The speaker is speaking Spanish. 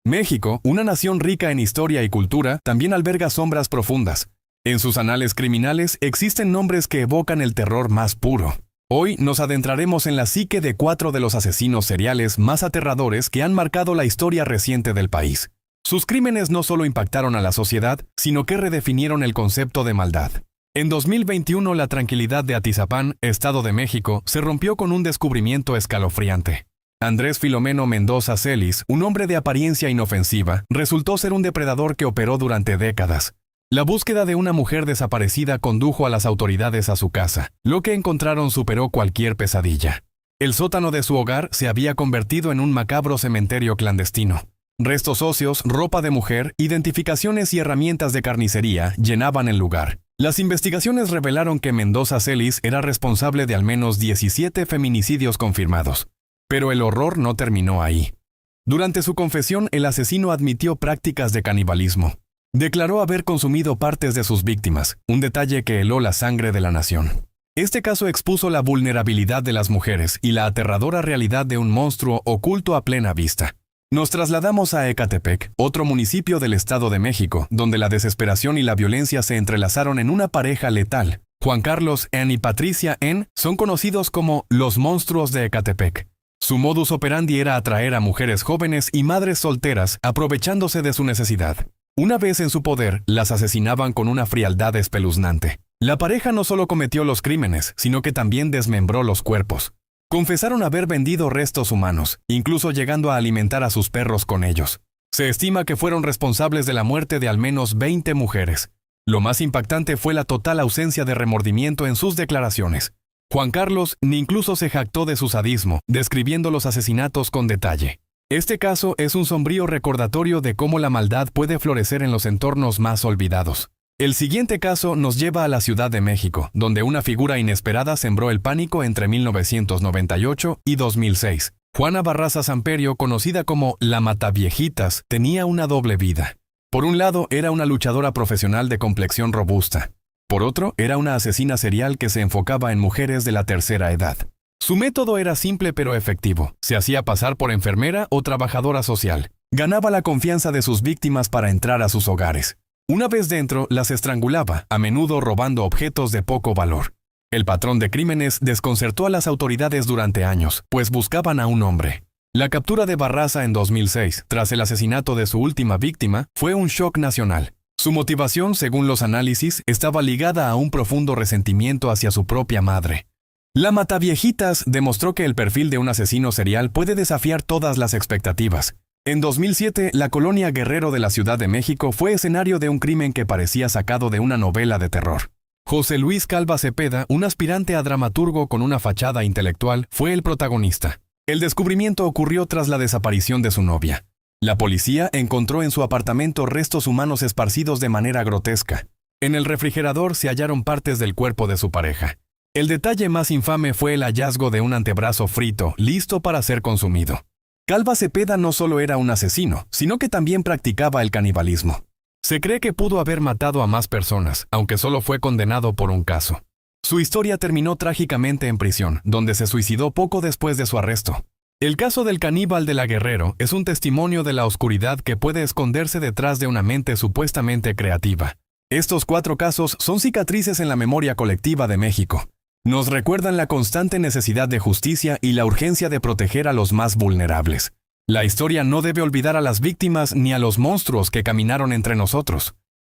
México, una nación rica en historia y cultura, también alberga sombras profundas. En sus anales criminales existen nombres que evocan el terror más puro. Hoy nos adentraremos en la psique de 4 de los asesinos seriales más aterradores que han marcado la historia reciente del país. Sus crímenes no solo impactaron a la sociedad, sino que redefinieron el concepto de maldad. En 2021, la tranquilidad de Atizapán, Estado de México, se rompió con un descubrimiento escalofriante. Andrés Filomeno Mendoza Celis, un hombre de apariencia inofensiva, resultó ser un depredador que operó durante décadas. La búsqueda de una mujer desaparecida condujo a las autoridades a su casa. Lo que encontraron superó cualquier pesadilla. El sótano de su hogar se había convertido en un macabro cementerio clandestino. Restos óseos, ropa de mujer, identificaciones y herramientas de carnicería llenaban el lugar. Las investigaciones revelaron que Mendoza Celis era responsable de al menos 17 feminicidios confirmados. Pero el horror no terminó ahí. Durante su confesión, el asesino admitió prácticas de canibalismo. Declaró haber consumido partes de sus víctimas, un detalle que heló la sangre de la nación. Este caso expuso la vulnerabilidad de las mujeres y la aterradora realidad de un monstruo oculto a plena vista. Nos trasladamos a Ecatepec, otro municipio del Estado de México, donde la desesperación y la violencia se entrelazaron en una pareja letal. Juan Carlos N. y Patricia N. son conocidos como los monstruos de Ecatepec. Su modus operandi era atraer a mujeres jóvenes y madres solteras, aprovechándose de su necesidad. Una vez en su poder, las asesinaban con una frialdad espeluznante. La pareja no solo cometió los crímenes, sino que también desmembró los cuerpos. Confesaron haber vendido restos humanos, incluso llegando a alimentar a sus perros con ellos. Se estima que fueron responsables de la muerte de al menos 20 mujeres. Lo más impactante fue la total ausencia de remordimiento en sus declaraciones. Juan Carlos ni incluso se jactó de su sadismo, describiendo los asesinatos con detalle. Este caso es un sombrío recordatorio de cómo la maldad puede florecer en los entornos más olvidados. El siguiente caso nos lleva a la Ciudad de México, donde una figura inesperada sembró el pánico entre 1998 y 2006. Juana Barraza Samperio, conocida como la Mataviejitas, tenía una doble vida. Por un lado, era una luchadora profesional de complexión robusta. Por otro, era una asesina serial que se enfocaba en mujeres de la tercera edad. Su método era simple pero efectivo. Se hacía pasar por enfermera o trabajadora social. Ganaba la confianza de sus víctimas para entrar a sus hogares. Una vez dentro, las estrangulaba, a menudo robando objetos de poco valor. El patrón de crímenes desconcertó a las autoridades durante años, pues buscaban a un hombre. La captura de Barraza en 2006, tras el asesinato de su última víctima, fue un shock nacional. Su motivación, según los análisis, estaba ligada a un profundo resentimiento hacia su propia madre. La Mataviejitas demostró que el perfil de un asesino serial puede desafiar todas las expectativas. En 2007, la colonia Guerrero de la Ciudad de México fue escenario de un crimen que parecía sacado de una novela de terror. José Luis Calva Cepeda, un aspirante a dramaturgo con una fachada intelectual, fue el protagonista. El descubrimiento ocurrió tras la desaparición de su novia. La policía encontró en su apartamento restos humanos esparcidos de manera grotesca. En el refrigerador se hallaron partes del cuerpo de su pareja. El detalle más infame fue el hallazgo de un antebrazo frito, listo para ser consumido. Calva Cepeda no solo era un asesino, sino que también practicaba el canibalismo. Se cree que pudo haber matado a más personas, aunque solo fue condenado por un caso. Su historia terminó trágicamente en prisión, donde se suicidó poco después de su arresto. El caso del caníbal de la Guerrero es un testimonio de la oscuridad que puede esconderse detrás de una mente supuestamente creativa. Estos 4 casos son cicatrices en la memoria colectiva de México. Nos recuerdan la constante necesidad de justicia y la urgencia de proteger a los más vulnerables. La historia no debe olvidar a las víctimas ni a los monstruos que caminaron entre nosotros.